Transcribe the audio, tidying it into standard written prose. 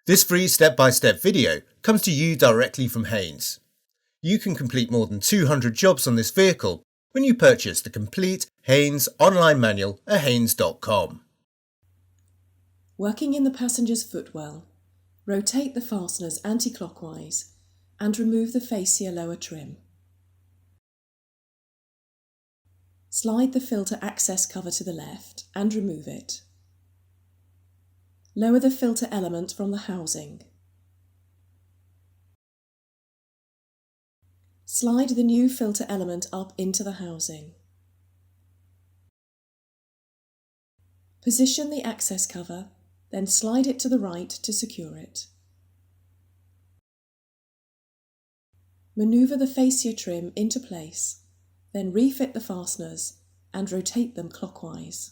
This free step-by-step video comes to you directly from Haynes. You can complete more than 200 jobs on this vehicle when you purchase the complete Haynes online manual at haynes.com. Working in the passenger's footwell, rotate the fasteners anti-clockwise and remove the fascia lower trim. Slide the filter access cover to the left and remove it. Lower the filter element from the housing. Slide the new filter element up into the housing. Position the access cover, then slide it to the right to secure it. Manoeuvre the fascia trim into place, then refit the fasteners and rotate them clockwise.